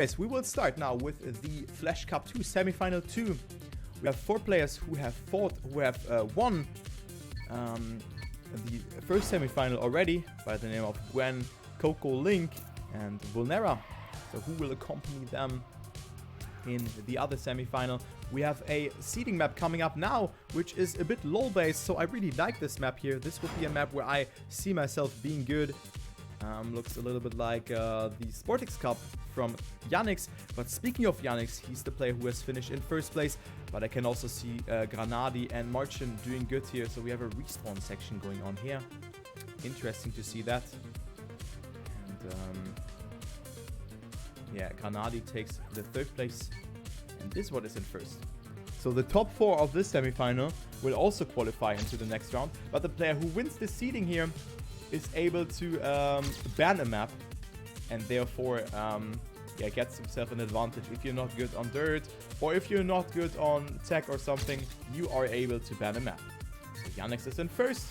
Yes, we will start now with the Flash Cup 2 Semifinal 2. We have 4 players who have won the first semifinal already by the name of Gwen, Coco, Link, and Vulnera. So who will accompany them in the other semifinal? We have a seeding map coming up now, which is a bit LoL-based, so I really like this map here. This will be a map where I see myself being good. Looks a little bit like the Sportix Cup from Yannick's. But speaking of Yannick's, he's the player who has finished in first place. But I can also see Granadi and Marcin doing good here. So we have a respawn section going on here. Interesting to see that. And yeah, Granadi takes the 3rd place. And this one is in first. So the top 4 of this semifinal will also qualify into the next round. But the player who wins the seeding here is able to ban a map, and therefore yeah, gets himself an advantage. If you're not good on dirt, or if you're not good on tech or something, you are able to ban a map. So Yannick is in first.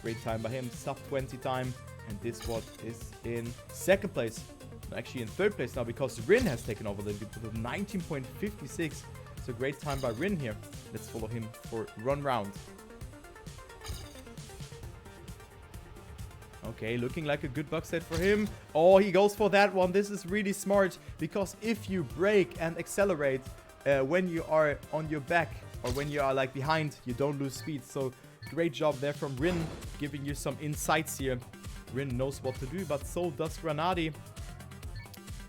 Great time by him, sub 20 time. And this one is in 2nd place. Actually in 3rd place now, because Rin has taken over the lead with 19.56. So great time by Rin here. Let's follow him for one round. Okay, looking like a good box set for him. Oh, he goes for that one. This is really smart, because if you brake and accelerate when you are on your back, or when you are like behind, you don't lose speed. So great job there from Rin, giving you some insights here. Rin knows what to do, but so does Granadi.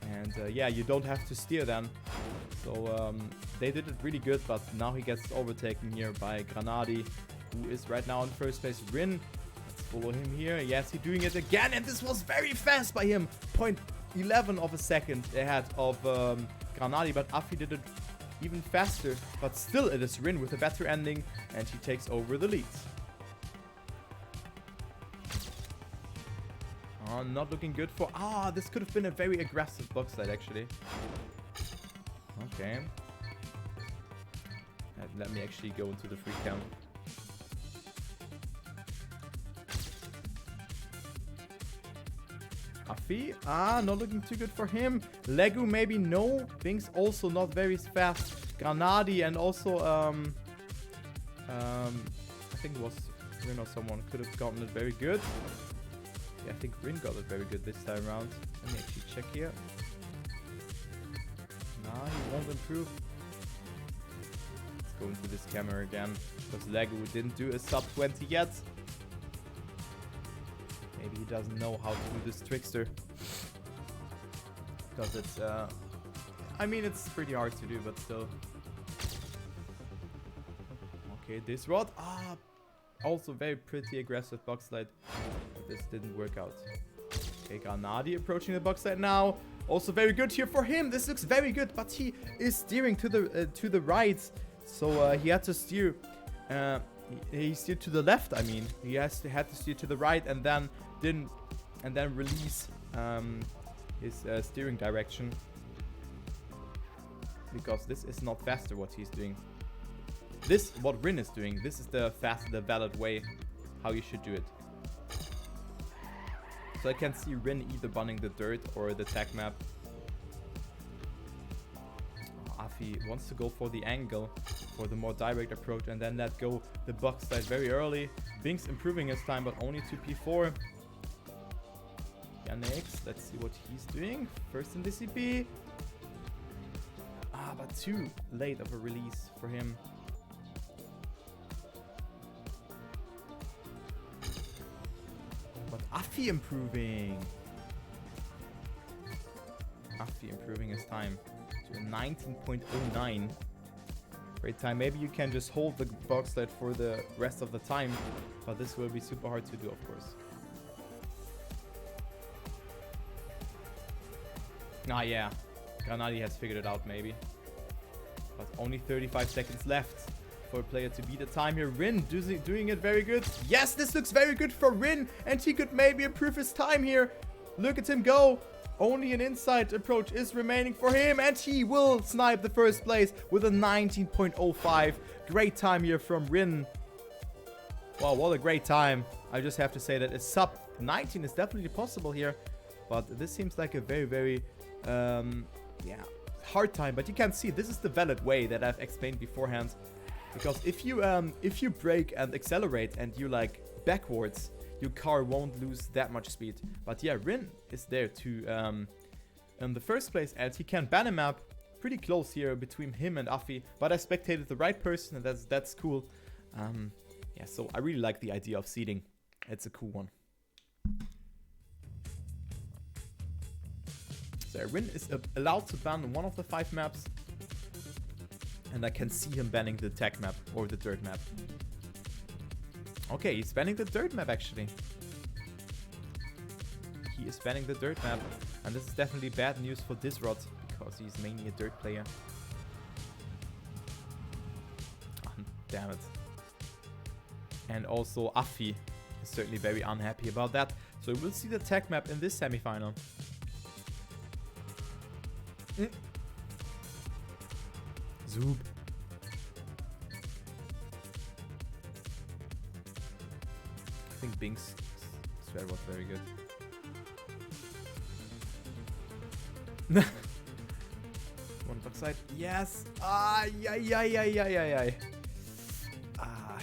And yeah, you don't have to steer then. So they did it really good, but now he gets overtaken here by Granadi, who is right now in first place. Rin, follow him here. Yes, he's doing it again, and this was very fast by him. 0.11 of a second ahead of Granadi, but Afi did it even faster. But still, it is Rin with a better ending, and he takes over the lead. Oh, not looking good for... this could have been a very aggressive box side, actually. Okay. And let me actually go into the free cam. Afi, not looking too good for him. Legu, maybe no. Binks also not very fast. Granadi and also, I think it was Rin or someone could have gotten it very good. Yeah, I think Rin got it very good this time around. Let me actually check here. Nah, he won't improve. Let's go into this camera again, because Legu didn't do a sub 20 yet. Maybe he doesn't know how to do this trickster. Because it's, I mean, it's pretty hard to do, but still. Okay, this rod. Also very pretty aggressive box slide. But this didn't work out. Okay, Granadi approaching the box slide now. Also very good here for him. This looks very good, but he is steering to the right. So he had to steer. He steered to the left. I mean, he had to steer to the right, and then release his steering direction, because this is not faster what he's doing. This what Rin is doing. This is the valid way how you should do it. So I can see Rin either banning the dirt or the tech map. Afi wants to go for the angle, for the more direct approach, and then let go the box side very early. Binks improving his time, but only to P4. Yannick, let's see what he's doing. First in the CP. But too late of a release for him. But Afi improving. Afi improving his time to a 19.09. Great time. Maybe you can just hold the box slide for the rest of the time, but this will be super hard to do, of course. Yeah. Granadi has figured it out, maybe. But only 35 seconds left for a player to beat the time here. Rin doing it very good. Yes, this looks very good for Rin, and he could maybe improve his time here. Look at him go. Only an inside approach is remaining for him, and he will snipe the first place with a 19.05. Great time here from Rin. Wow, what a great time. I just have to say that a sub 19 is definitely possible here. But this seems like a very, very yeah, hard time. But you can see this is the valid way that I've explained beforehand. Because if you brake and accelerate and you like backwards, your car won't lose that much speed. But yeah, Rin is there to in the first place, and he can ban a map pretty close here between him and Afi. But I spectated the right person, and that's cool. Yeah, so I really like the idea of seeding. It's a cool one. So Rin is allowed to ban one of the 5 maps. And I can see him banning the tech map or the dirt map. Okay, he's banning the dirt map actually. He is banning the dirt map. And this is definitely bad news for Disrod, because he's mainly a dirt player. Oh, damn it. And also Afi is certainly very unhappy about that. So we'll see the tech map in this semi-final. Zoop. I think Bing's swear was very good. One backside. Yes. Ah, yeah. Ah.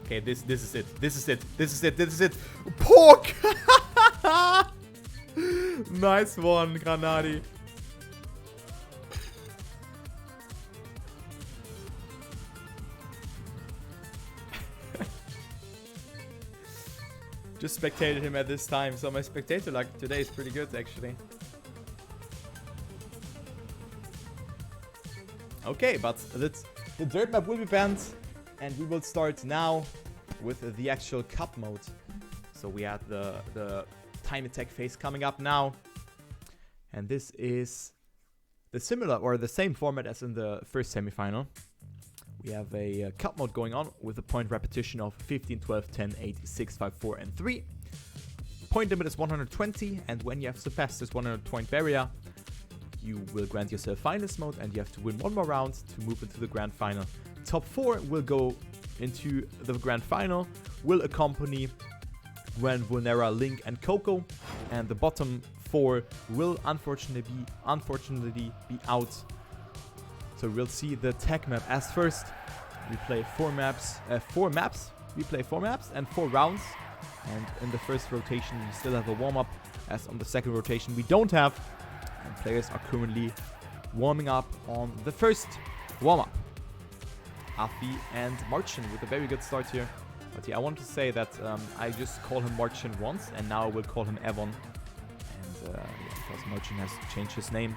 Okay, this is it. This is it. Pork. Nice one, Granadi. Just spectated him at this time, so my spectator luck today is pretty good actually. Okay, but the dirt map will be banned, and we will start now with the actual cup mode. So we have the time attack phase coming up now, and this is the similar or the same format as in the first semi-final. We have a cup mode going on with a point repetition of 15, 12, 10, 8, 6, 5, 4, and 3. Point limit is 120, and when you have surpassed this 100 point barrier, you will grant yourself finals mode, and you have to win one more round to move into the grand final. Top 4 will go into the grand final, will accompany Gwen, Vulnera, Link, and Coco, and the bottom 4 will unfortunately be out. So we'll see the tech map as first. We play 4 maps. We play 4 maps and 4 rounds. And in the first rotation, we still have a warm-up, as on the second rotation we don't have. And players are currently warming up on the first warm-up. Afi and Marcin with a very good start here. But yeah, I want to say that I just call him Marcin once, and now I will call him Evon. And yeah, because Marcin has changed his name.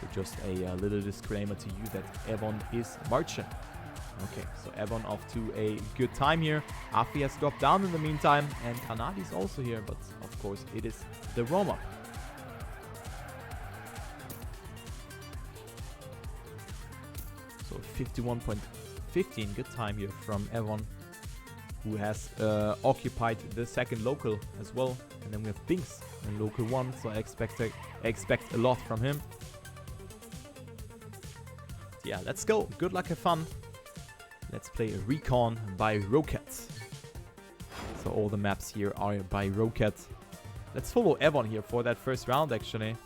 So just a little disclaimer to you that Evon is Marcin. Okay, so Evon off to a good time here. Afi has dropped down in the meantime, and Kanadi is also here, but of course it is the warm-up. So 51.15, good time here from Evon, who has occupied the second local as well. And then we have Binks in local 1, so I expect a lot from him. Yeah, let's go. Good luck, have fun. Let's play Recon by Rocket. So all the maps here are by Rocket. Let's follow Evon here for that first round actually.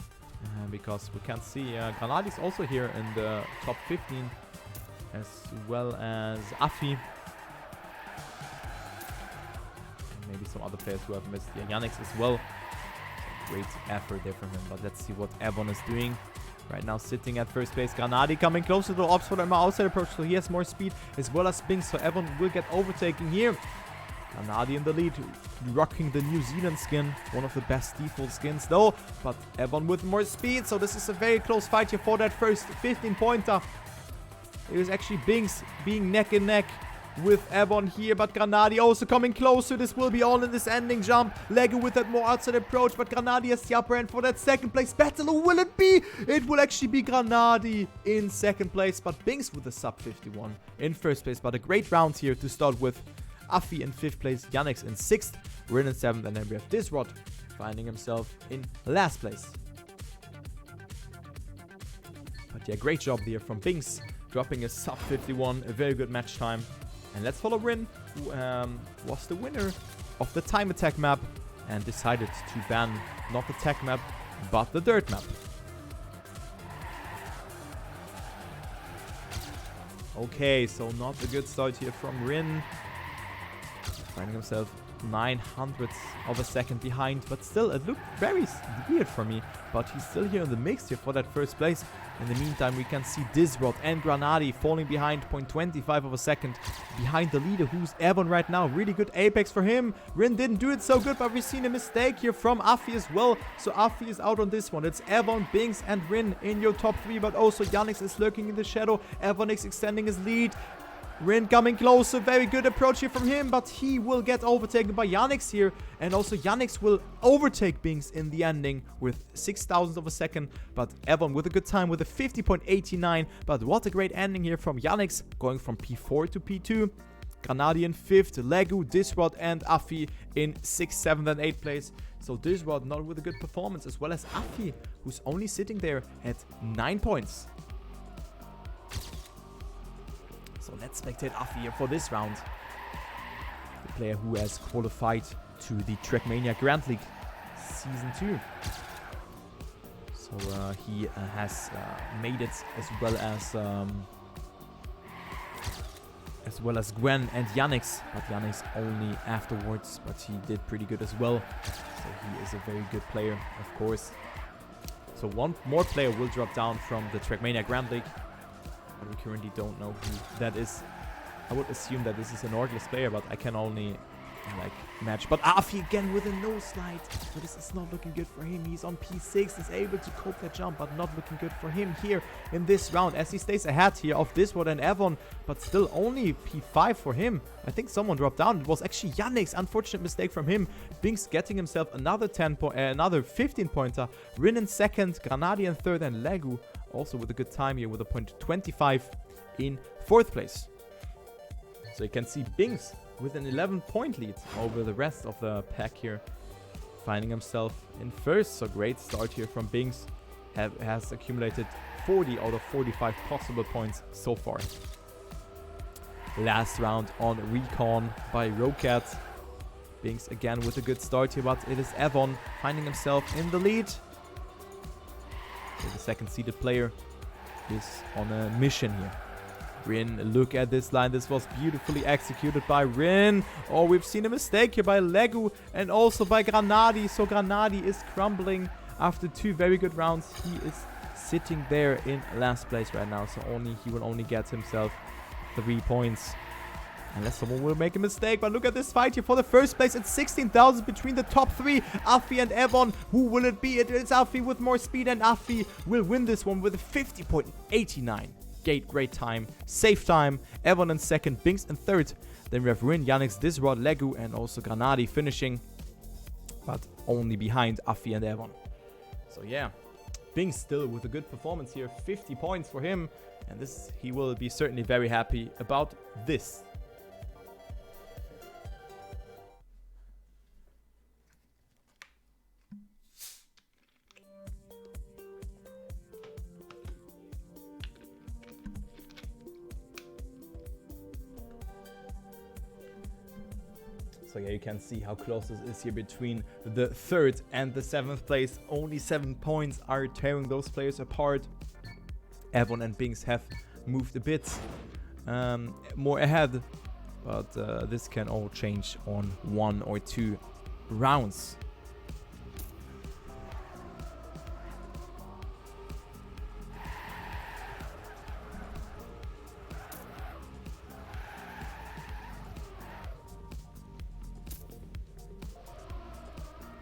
Because we can see Granadi is also here in the top 15. As well as Afi. And maybe some other players who have missed. Yeah, Yannick as well. Great effort there from him. But let's see what Evon is doing. Right now sitting at first base. Granadi coming closer to the ops for the outside approach, so he has more speed as well as Binks, so Evon will get overtaking here. Granadi in the lead, rocking the New Zealand skin, one of the best default skins though, but Evon with more speed, so this is a very close fight here for that first 15-pointer. It is actually Binks being neck and neck with Evon here, but Granadi also coming closer. This will be all in this ending jump. Lego with that more outside approach, but Granadi has the upper hand for that second place battle. Who will it be? It will actually be Granadi in second place, but Binks with a sub 51 in first place. But a great round here to start with. Afi in 5th place, Yannick in 6th, Rin in 7th, and then we have Disrod finding himself in last place. But yeah, great job there from Binks, dropping a sub 51, a very good match time. And let's follow Rin, who was the winner of the time attack map and decided to ban not the tech map, but the dirt map. Okay, so not a good start here from Rin. Finding himself 900ths of a second behind, but still it looked very weird for me, but he's still here in the mix here for that first place. In the meantime, we can see Disrod and Granadi falling behind 0.25 of a second behind the leader, who's Evon right now. Really good apex for him. Rin didn't do it so good, but we've seen a mistake here from Afi as well. So Afi is out on this one. It's Evon, Binks and Rin in your top 3, but also Yannick is lurking in the shadow. Evonix extending his lead. Rin coming closer, very good approach here from him, but he will get overtaken by Yannick here. And also Yannick will overtake Binks in the ending with 6,000 of a second. But Evon with a good time with a 50.89. But what a great ending here from Yannick, going from P4 to P2. Granadi in 5th, Legu, Disrod and Afi in 6th, 7th and 8th place. So Disrod not with a good performance, as well as Afi, who's only sitting there at 9 points. So let's spectate Afi here for this round. The player who has qualified to the Trackmania Grand League Season 2. So he has made it as well as Gwen and Yannick, but Yannick only afterwards, but he did pretty good as well. So he is a very good player, of course. So one more player will drop down from the Trackmania Grand League. But we currently don't know who that is. I would assume that this is an Orgless player, but I can only match. But Afi again with a no slide. So this is not looking good for him. He's on P6, is able to cope that jump, but not looking good for him here in this round, as he stays ahead here of Disrod and Evon, but still only P5 for him. I think someone dropped down. It was actually Yannick's unfortunate mistake from him. Binks getting himself another 15 pointer. Rin in 2nd, Granadi in 3rd, and Legu also with a good time here with a 0.25 in 4th place. So you can see Binks with an 11-point lead over the rest of the pack here, finding himself in 1st. So great start here from Binks. Has accumulated 40 out of 45 possible points so far. Last round on Recon by Rocat. Binks again with a good start here, but it is Evon finding himself in the lead. So the second seeded player is on a mission here. Rin, look at this line. This was beautifully executed by Rin. Oh, we've seen a mistake here by Legu and also by Granadi. So Granadi is crumbling after 2 very good rounds. He is sitting there in last place right now. So he will only get himself 3 points. Unless someone will make a mistake. But look at this fight here for the first place. It's 16,000 between the top 3. Afi and Evon. Who will it be? It is Afi with more speed. And Afi will win this one with a 50.89. Great time. Safe time. Evon in 2nd. Binks in 3rd. Then we have Rin, Yannick, Disrod, Legu and also Granadi finishing. But only behind Afi and Evon. So yeah. Binks still with a good performance here. 50 points for him. And this, he will be certainly very happy about this. So yeah, you can see how close this is here between the 3rd and the 7th place. Only 7 points are tearing those players apart. Evon and Binks have moved a bit more ahead, but this can all change on 1 or 2 rounds.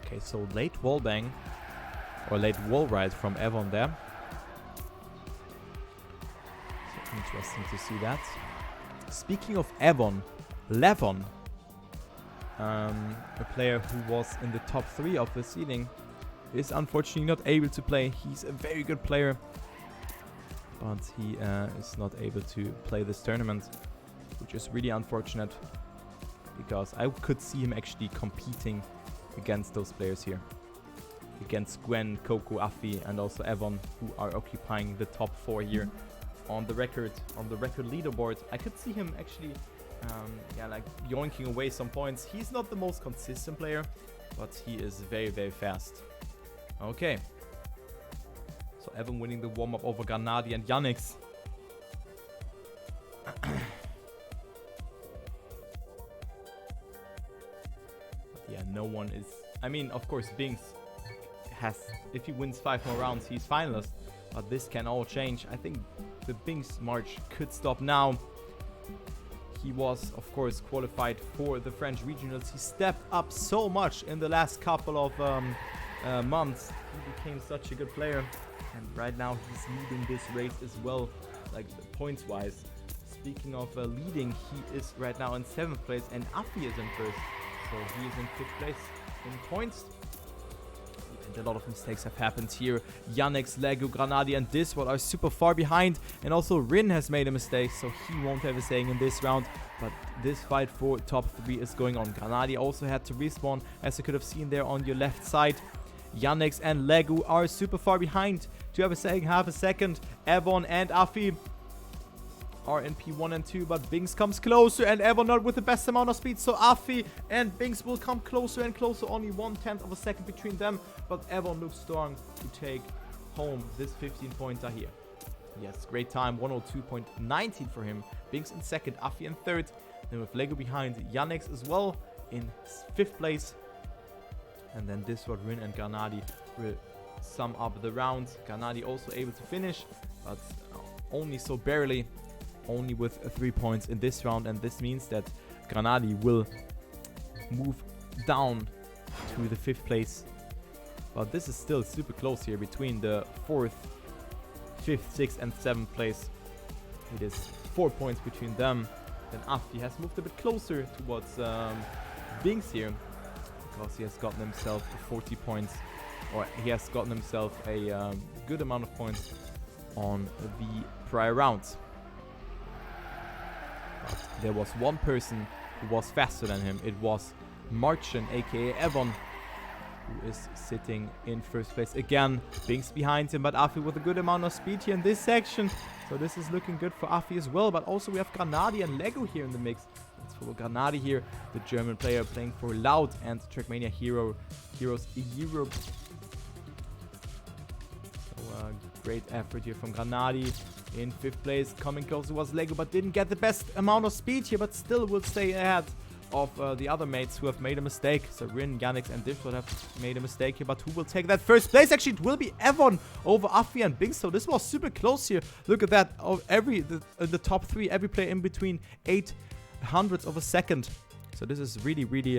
Okay, so late wall bang or late wall ride from Evon there. So interesting to see that. Speaking of Evon, Levon, a player who was in the top 3 of the seeding, is unfortunately not able to play. He's a very good player, but he is not able to play this tournament, which is really unfortunate, because I could see him actually competing against those players here, against Gwen, Coco, Afi and also Evon, who are occupying the top 4 here on the record leaderboard. I could see him actually yoinking away some points. He's not the most consistent player, but he is very, very fast. Okay. So Evan winning the warm-up over Granadi and Yannick's. Yeah, no one is... I mean, of course, Binks has... If he wins 5 more rounds, he's finalist. But this can all change. I think the Binks march could stop now. He was, of course, qualified for the French regionals. He stepped up so much in the last couple of months. He became such a good player. And right now, he's leading this race as well, like points-wise. Speaking of leading, he is right now in 7th place, and Afi is in 1st. So he is in 5th place in points. And a lot of mistakes have happened here. Yannick's, Lego, Granadi, and Diswald are super far behind. And also Rin has made a mistake, so he won't have a saying in this round. But this fight for top 3 is going on. Granadi also had to respawn, as you could have seen there on your left side. Yannick's and Lego are super far behind. To have a saying, half a second. Evon and Afi are in P1 and 2, but Binks comes closer, and Evon not with the best amount of speed, so Afi and Binks will come closer and closer, only 1/10 of a second between them, but Evon looks strong to take home this 15-pointer here. Yes, great time, 102.19 for him. Binks in 2nd, Afi in 3rd, then with Lego behind, Yannick's as well in 5th place, and then Diswald, Rin and Granadi will sum up the round. Granadi also able to finish, but only so barely. Only with 3 points in this round, and this means that Granadi will move down to the 5th place. But this is still super close here between the 4th, 5th, 6th and 7th place. It is 4 points between them. Then Afi has moved a bit closer towards Binks here, because he has gotten himself 40 points, or he has gotten himself a good amount of points on the prior rounds. But there was one person who was faster than him. It was Marchen, aka Evon, who is sitting in 1st place again. Binks behind him, but Afi with a good amount of speed here in this section. So this is looking good for Afi as well. But also we have Granadi and Lego here in the mix. Let's follow Granadi here, the German player playing for Loud and Trackmania Heroes Europe. So great effort here from Granadi. In 5th place, coming closer was Lego, but didn't get the best amount of speed here, but still will stay ahead of the other mates who have made a mistake. So Rin, Yannick and Diswald have made a mistake here, but who will take that 1st place? Actually, it will be Evon over Afi and Binks, so this was super close here. Look at that, the top 3, every player in between 0.08 of a second. So this is really, really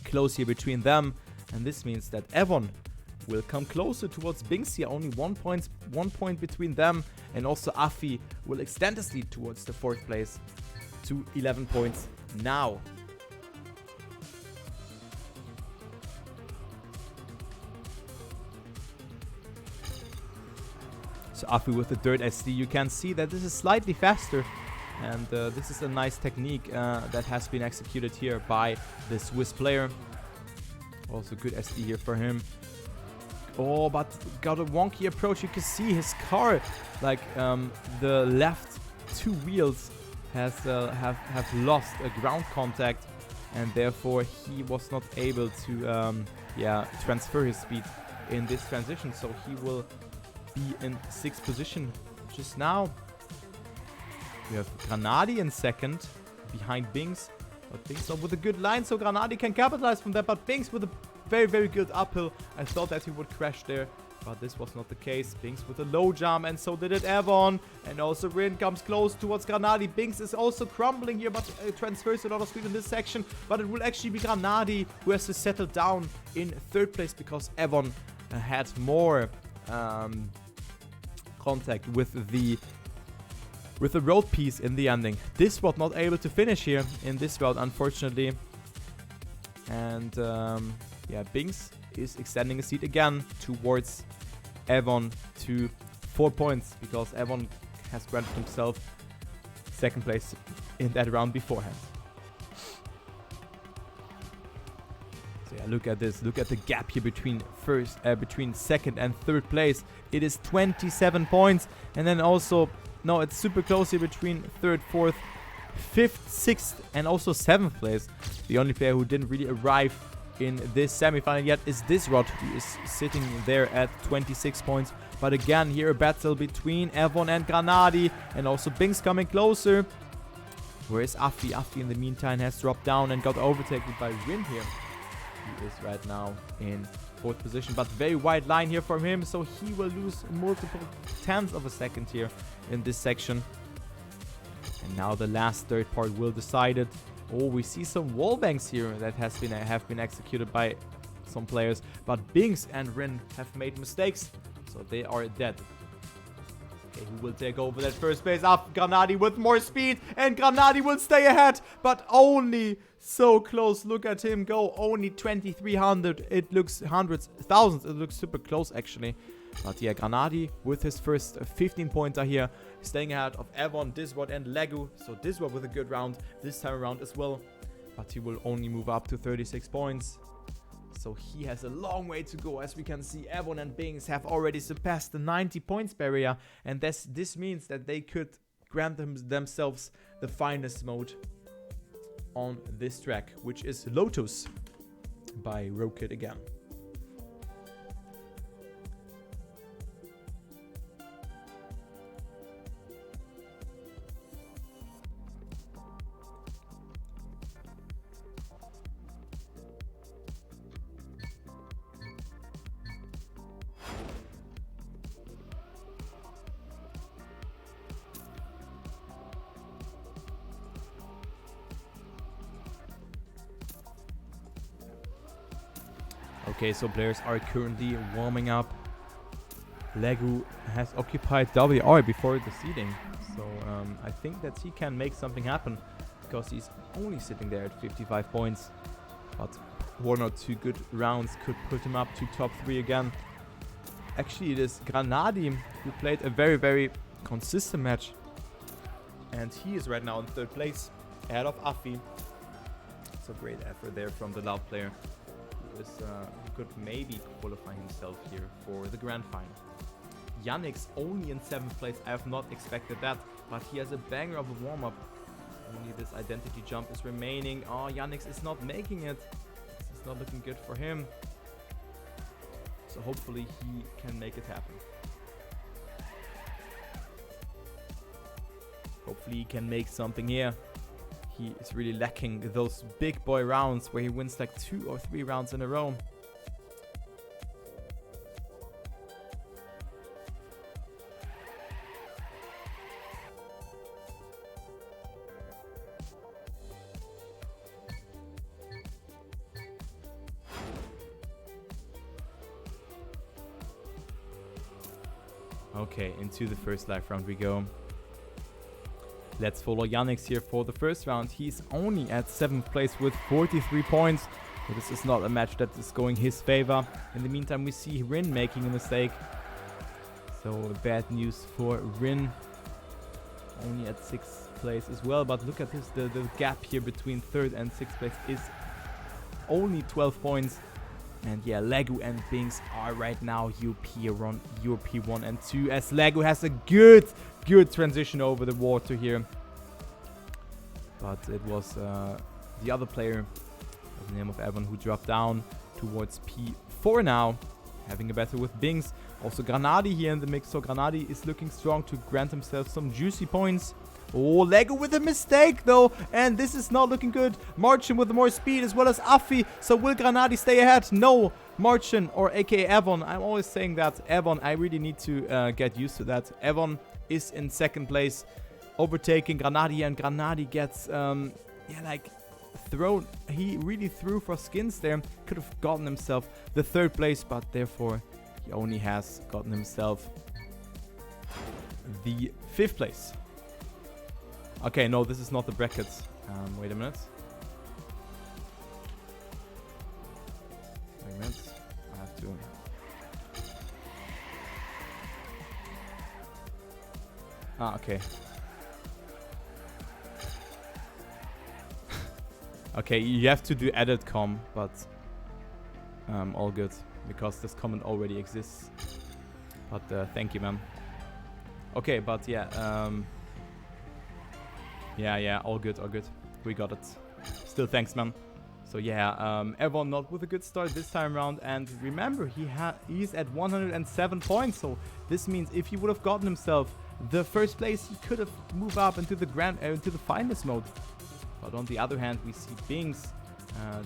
close here between them, and this means that Evon will come closer towards Binks here, only 1 point between them, and also Afi will extend his lead towards the 4th place to 11 points now. So Afi with the dirt SD, you can see that this is slightly faster, and this is a nice technique that has been executed here by the Swiss player. Also good SD here for him. Oh, but got a wonky approach. You can see his car, like the left 2 wheels have lost a ground contact, and therefore he was not able to transfer his speed in this transition. So he will be in 6th position just now. We have Granadi in 2nd behind Binks, but Binks not with a good line, so Granadi can capitalize from that, but Binks with a very, very good uphill. I thought that he would crash there, but this was not the case. Binks with a low jump, and so did it Evon. And also Rin comes close towards Granadi. Binks is also crumbling here, but transfers a lot of speed in this section. But it will actually be Granadi who has to settle down in 3rd place, because Evon had more contact with the road piece in the ending. This was not able to finish here in this round, unfortunately. And yeah, Binks is extending his lead again towards Evon to 4 points, because Evon has granted himself 2nd place in that round beforehand. So yeah, look at this. Look at the gap here between 2nd and 3rd place. It is 27 points. And then also, no, it's super close here between 3rd, 4th, 5th, 6th and also 7th place. The only player who didn't really arrive in this semifinal yet is this Rod, who is sitting there at 26 points. But again, here a battle between Evon and Granadi, and also Bings coming closer. Where is Afi? Afi in the meantime has dropped down and got overtaken by Rin here. He is right now in 4th position, but very wide line here from him, so he will lose multiple tenths of a second here in this section. And now the last third part will decide it. Oh, we see some wall banks here that have been executed by some players, but Bings and Rin have made mistakes, so they are dead. Okay, who will take over that first place? Up Granadi with more speed, and Granadi will stay ahead, but only so close. Look at him go, only 2300. It looks hundreds, thousands. It looks super close actually. But yeah, Granadi with his first 15 pointer here, staying ahead of Evon, Disrod and Legu. So Disrod with a good round this time around as well, but he will only move up to 36 points. So he has a long way to go. As we can see, Evon and Bings have already surpassed the 90 points barrier, and this means that they could grant themselves the finest mode on this track, which is Lotus by Rocket again. Okay, so players are currently warming up. Legu has occupied WR before the seeding, so I think that he can make something happen, because he's only sitting there at 55 points. But 1 or 2 good rounds could put him up to top 3 again. Actually, it is Granadi who played a very, very consistent match, and he is right now in 3rd place, ahead of Afi. So great effort there from the Loud player, who could maybe qualify himself here for the grand final. Yannick's only in 7th place. I have not expected that, but he has a banger of a warm-up. Only this identity jump is remaining. Oh, Yannick is not making it. This is not looking good for him. So hopefully he can make it happen. Hopefully he can make something here. He is really lacking those big boy rounds where he wins like 2 or 3 rounds in a row. Okay, into the first live round we go. Let's follow Yannick here for the first round. He's only at 7th place with 43 points. So this is not a match that is going his favor. In the meantime, we see Rin making a mistake. So bad news for Rin. Only at 6th place as well. But look at this, the gap here between 3rd and 6th place is only 12 points. And yeah, Legu and Bings are right now UP 1 and 2, as Legu has a good transition over the water here. But it was the other player, by the name of Evan, who dropped down towards P4 now, having a battle with Bings. Also Granadi here in the mix, so Granadi is looking strong to grant himself some juicy points. Oh, Legu with a mistake though, and this is not looking good. Marcin with more speed as well as Afi. So will Granadi stay ahead? No, Marcin, or aka Evon. I'm always saying that Evon, I really need to get used to that. Evon is in 2nd place, overtaking Granadi, and Granadi gets thrown. He really threw for skins there. Could have gotten himself the 3rd place, but therefore he only has gotten himself the 5th place. Okay, no, this is not the brackets. Wait a minute. Wait a minute. I have to... okay. Okay, you have to do edit com, but all good, because this comment already exists. But thank you, man. Okay, but yeah, yeah, all good, all good. We got it. Still thanks, man. So yeah, Evon not with a good start this time around, and remember he's at 107 points, so this means if he would have gotten himself the first place, he could have moved up into the finalist mode. But on the other hand, we see Bings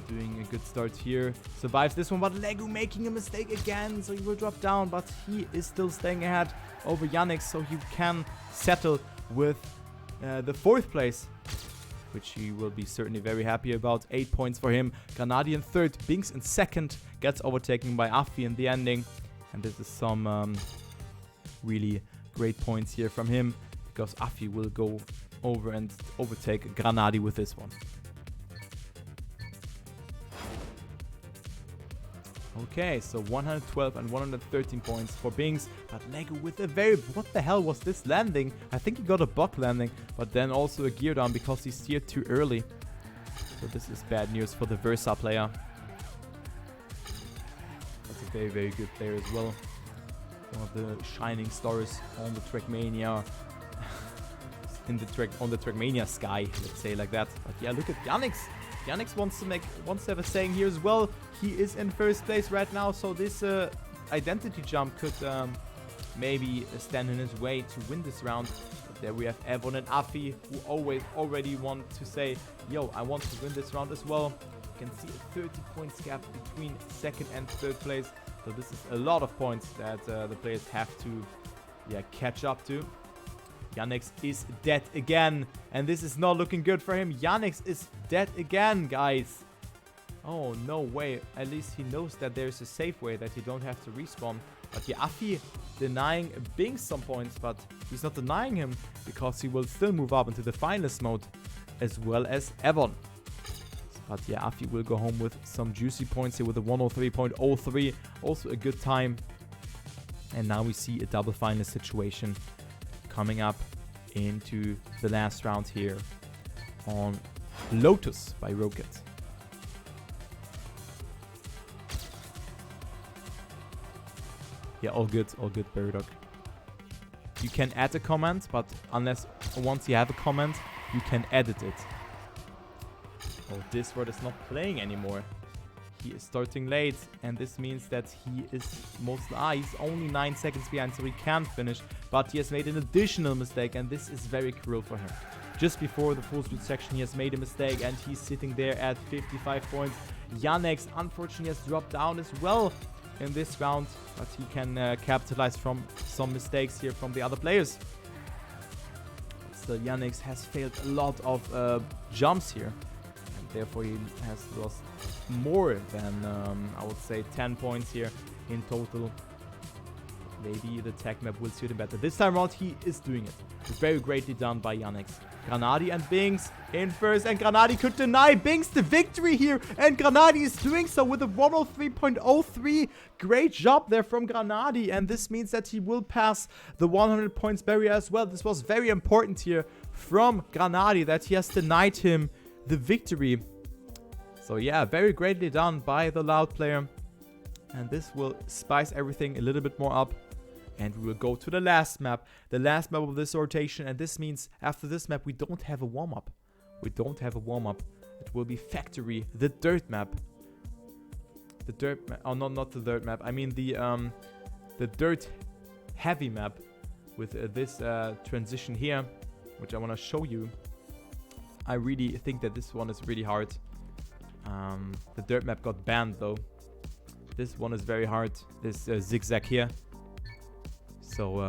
doing a good start here, survives this one, but Lego making a mistake again, so he will drop down, but he is still staying ahead over Yannick, so he can settle with the 4th place, which he will be certainly very happy about. 8 points for him. Granadi in 3rd, Binks in 2nd, gets overtaken by Afi in the ending. And this is some really great points here from him, because Afi will go over and overtake Granadi with this one. Okay, so 112 and 113 points for Bings, but Lego with a very... What the hell was this landing? I think he got a bug landing, but then also a gear down because he steered too early. So this is bad news for the Versa player. That's a very, very good player as well. One of the shining stars on the Trackmania... on the Trackmania sky, let's say like that. But yeah, look at Yannick. Yannick wants to have a saying here as well. He is in 1st place right now, so this identity jump could maybe stand in his way to win this round. But there we have Evon and Afi, who already want to say, yo, I want to win this round as well. You can see a 30 points gap between 2nd and 3rd place. So this is a lot of points that the players have to catch up to. Yannick is dead again, and this is not looking good for him. Yannick is dead again, guys. Oh, no way. At least he knows that there's a safe way that you don't have to respawn. But yeah, Afi denying Bing some points, but he's not denying him because he will still move up into the finalist mode, as well as Evon. But yeah, Afi will go home with some juicy points here with a 103.03. Also a good time. And now we see a double finalist situation coming up into the last round here on Lotus by Rocket. Yeah, all good, Beardog. You can add a comment, but once you have a comment, you can edit it. Oh, this word is not playing anymore. He is starting late, and this means that he is he's only 9 seconds behind, so he can finish, but he has made an additional mistake, and this is very cruel for him. Just before the full speed section, he has made a mistake, and he's sitting there at 55 points. Yannick, unfortunately, has dropped down as well in this round, but he can capitalize from some mistakes here from the other players. Still, Yannick has failed a lot of jumps here. Therefore, he has lost more than, I would say, 10 points here in total. Maybe the tech map will suit him better. This time around, he is doing it. It's very greatly done by Yannick. Granadi and Bings in 1st, and Granadi could deny Bings the victory here, and Granadi is doing so with a 103.03. Great job there from Granadi, and this means that he will pass the 100 points barrier as well. This was very important here from Granadi, that he has denied him the victory. So yeah, very greatly done by the Loud player, and this will spice everything a little bit more up. And we will go to the last map of this rotation, and this means after this map we don't have a warm-up. It will be Factory, the dirt map. The dirt map, oh, not the dirt map, I mean the dirt heavy map with this transition here, which I want to show you. I really think that this one is really hard. The dirt map got banned though. This one is very hard, this zigzag here. So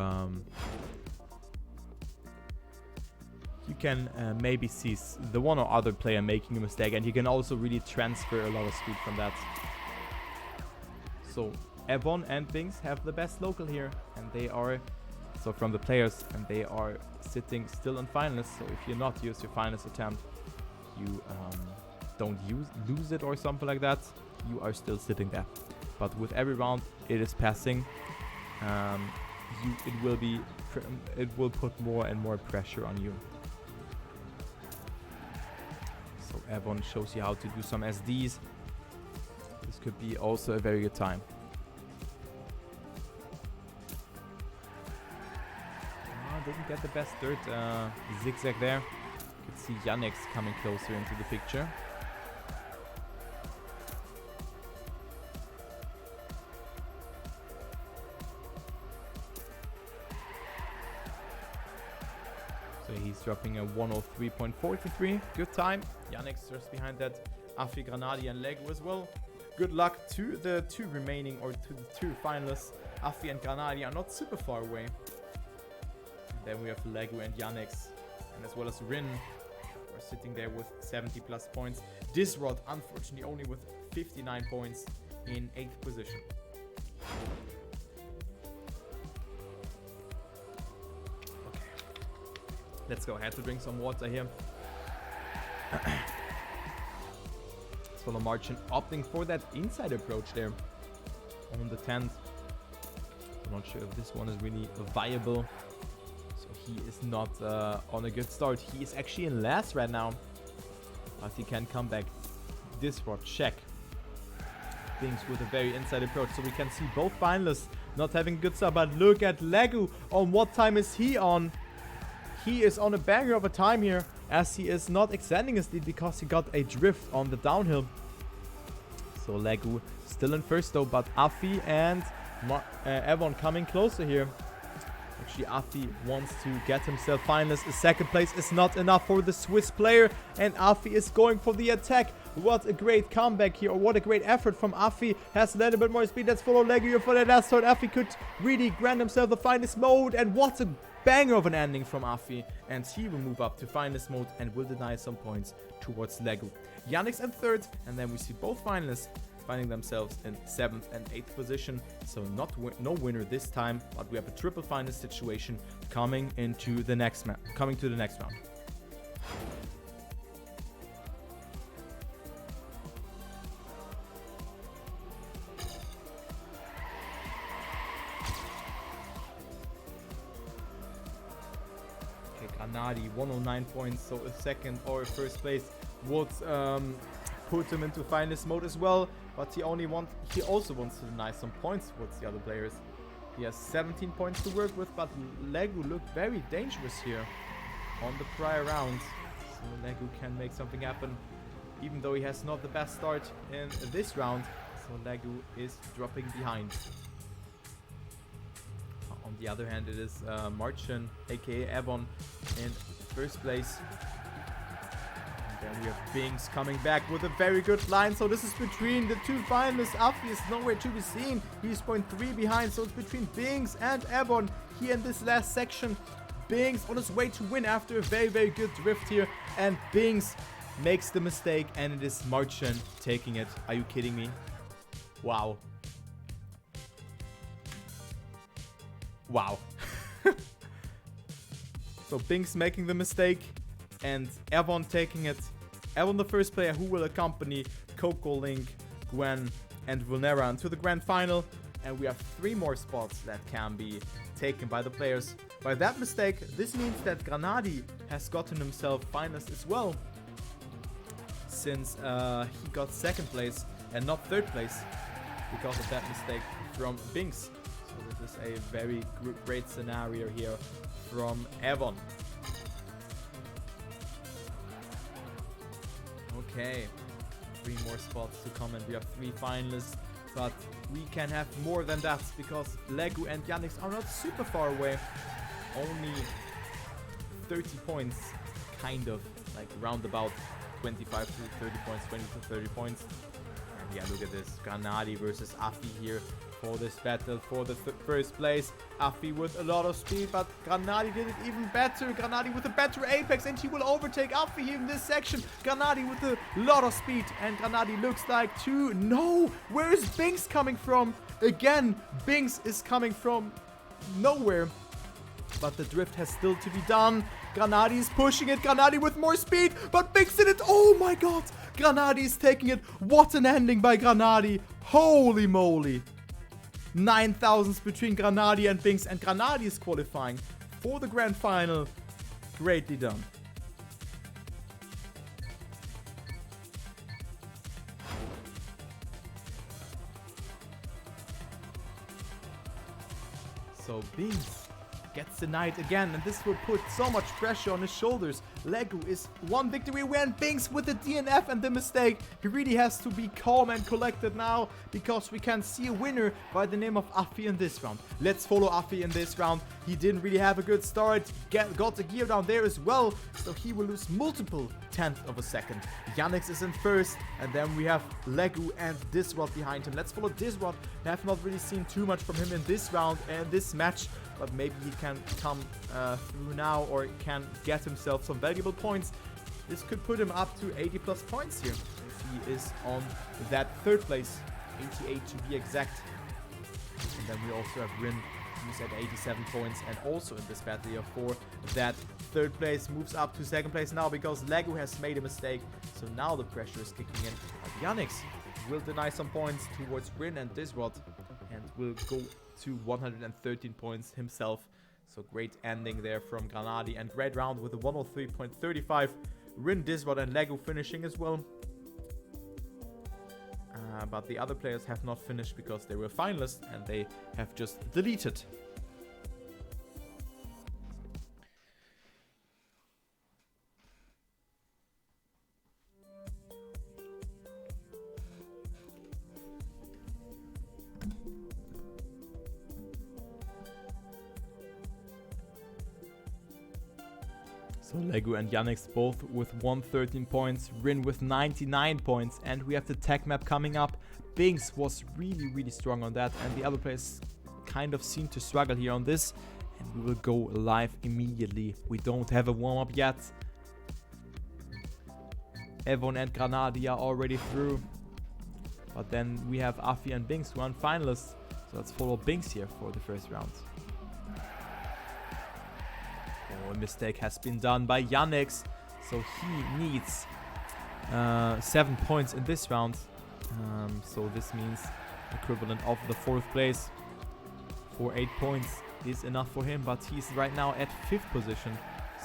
you can maybe see the one or other player making a mistake, and you can also really transfer a lot of speed from that. So Evon and Bings have the best local here, and they are, so from the players, and they are sitting still in finalists. So if you not use your finalist attempt, you don't lose it or something like that, you are still sitting there. But with every round it is passing, it will put more and more pressure on you. So Evon shows you how to do some SDs. This could be also a very good time. Didn't get the best dirt zigzag there. You can see Yannick coming closer into the picture. dropping a 103.43. Good time. Yannick's just behind that. Afi, Granadi, and Lego as well. Good luck to the two remaining, or to the two finalists. Afi and Granadi are not super far away. And then we have Lego and Yannick's, and as well as Rin, who are sitting there with 70 plus points. Disrod, unfortunately, only with 59 points in 8th position. Okay. Let's go. I had to drink some water here. Solo Marcin opting for that inside approach there on the 10th. I'm not sure if this one is really viable. So he is not on a good start. He is actually in last right now, but he can come back. Disrod, check. Things with a very inside approach. So we can see both finalists not having a good start. But look at Legu. On what time is he on? He is on a banger of a time here, as he is not extending his lead because he got a drift on the downhill. So Legu still in first though, but Afi and Evon coming closer here. Actually, Afi wants to get himself finalist. A second place is not enough for the Swiss player, and Afi is going for the attack. What a great comeback here, or what a great effort from Afi. Has a little bit more speed. Let's follow Legu here for the last third. Afi could really grant himself the finalist mode, and what a banger of an ending from Afi, and he will move up to finalist mode and will deny some points towards Legu. Yannick's in 3rd, and then we see both finalists finding themselves in 7th and 8th position. So no winner this time, but we have a triple finalist situation coming into the next round. Granadi, 109 points, so a second or a first place would put him into finalist mode as well, but he also wants to deny some points towards the other players. He has 17 points to work with, but Legu looked very dangerous here on the prior round. So Legu can make something happen, even though he has not the best start in this round. So Legu is dropping behind. On the other hand, it is Marcin, aka Evon, in first place. And then we have Binks coming back with a very good line. So this is between the two finalists. Afi is nowhere to be seen. He's 0.3 behind. So it's between Binks and Evon here in this last section. Binks on his way to win after a very, very good drift here. And Binks makes the mistake, and it is Marcin taking it. Are you kidding me? Wow. Wow. So Binks making the mistake and Evon taking it. Evon, the first player who will accompany Coco, Link, Gwen, and Vulnera into the grand final. And we have 3 more spots that can be taken by the players. By that mistake, this means that Granadi has gotten himself finalist as well, since he got 2nd place and not 3rd place because of that mistake from Binks. So this is a very great scenario here from Evon. Okay, 3 more spots to come, and we have 3 finalists, but we can have more than that because Legu and Yannick are not super far away. Only 30 points, kind of, like roundabout 25 to 30 points, 20 to 30 points. And yeah, look at this, Granadi versus Afi here for this battle for the first place. Afi with a lot of speed, but Granadi did it even better. Granadi with a better apex, and he will overtake Afi here in this section. Granadi with a lot of speed, and Granadi looks like to... No! Where is Binks coming from? Again, Binks is coming from nowhere. But the drift has still to be done. Granadi is pushing it. Granadi with more speed, but Binks did it. Oh my god! Granadi is taking it. What an ending by Granadi. Holy moly. 9,000s between Granadi and Binks, and Granadi is qualifying for the grand final. Greatly done. So Binks gets denied again, and this will put so much pressure on his shoulders. Legu is one victory away, and Binks with the DNF and the mistake. He really has to be calm and collected now, because we can see a winner by the name of Afi in this round. Let's follow Afi in this round. He didn't really have a good start, got the gear down there as well, so he will lose multiple tenths of a second. Yannick is in first, and then we have Legu and Disrod behind him. Let's follow Disrod. I have not really seen too much from him in this round and this match, but maybe he can come through now, or can get himself some valuable points. This could put him up to 80 plus points here if he is on that third place, 88 to be exact. And then we also have Rin, who's at 87 points, and also in this battle here for that third place. Moves up to second place now because Legu has made a mistake, so now the pressure is kicking in. But Yannick will deny some points towards Rin and Disrod, and will go to 113 points himself. So great ending there from Granadi, and great round with a 103.35. Rin, Disrod and Legu finishing as well. But the other players have not finished because they were finalists and they have just deleted. So Legu and Yannick both with 113 points, Rin with 99 points, and we have the tech map coming up. Binks was really strong on that, and the other players kind of seem to struggle here on this, and we will go live immediately. We don't have a warm-up yet. Evon and Granadi are already through, but then we have Afi and Binks who are finalists, so let's follow Binks here for the first round. A mistake has been done by Yannick, so he needs 7 points in this round. So this means equivalent of the 4th place. 8 points is enough for him, but he's right now at 5th position,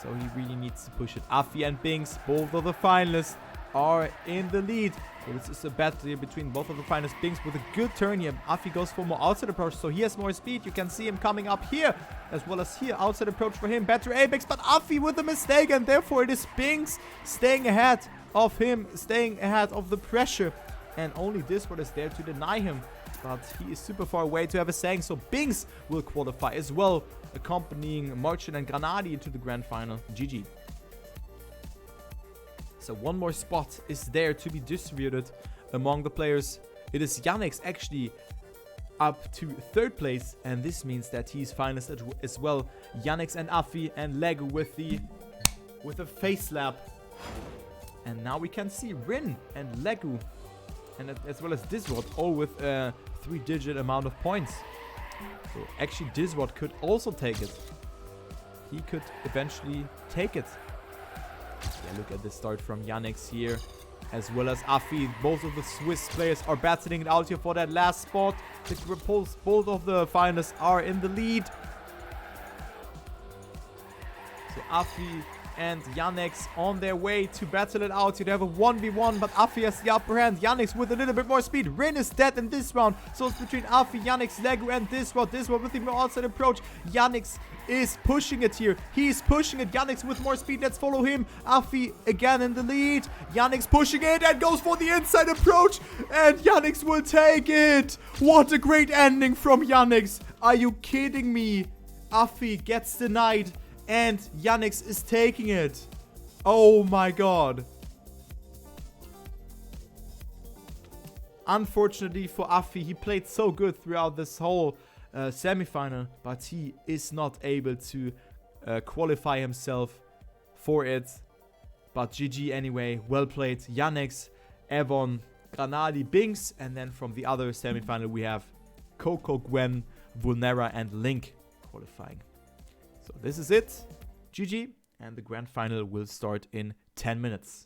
so he really needs to push it. Afi and Binks, both of the finalists, are in the lead. So this is a battle here between both of the finalists. Binks with a good turn here. Afi goes for more outside approach, so he has more speed. You can see him coming up here as well as here. Outside approach for him. Better Apex, but Afi with a mistake, and therefore it is Binks staying ahead of him, staying ahead of the pressure. And only Discord is there to deny him, but he is super far away to have a saying, so Binks will qualify as well, accompanying Marcin and Granadi into the grand final. GG. So one more spot is there to be distributed among the players. It is Yannick actually up to 3rd place, and this means that he's finalist as well. Yannick and Afi and Legu with a face slap. And now we can see Rin and Legu, and as well as Disrod, all with a 3-digit amount of points. So actually Disrod could also take it. He could eventually take it. Yeah, look at the start from Yannick here, as well as Afi. Both of the Swiss players are battling it out here for that last spot. Both of the finalists are in the lead. So Afi and Yannick on their way to battle it out. You'd have a 1v1, but Afi has the upper hand. Yannick with a little bit more speed. Rin is dead in this round, so it's between Afi, Yannick, Legu and Disrod. Disrod with the more outside approach. Yannick is pushing it here. He's pushing it. Yannick with more speed. Let's follow him. Afi again in the lead. Yannick pushing it and goes for the inside approach, and Yannick will take it. What a great ending from Yannick. Are you kidding me? Afi gets denied, and Yannick is taking it. Oh my god. Unfortunately for Afi, he played so good throughout this whole semi-final, but he is not able to qualify himself for it. But GG anyway, well played. Yannick, Evon, Granadi, Binks, and then from the other semi-final we have Coco, Gwen, Vulnera and Link qualifying. So this is it. GG, and the grand final will start in 10 minutes.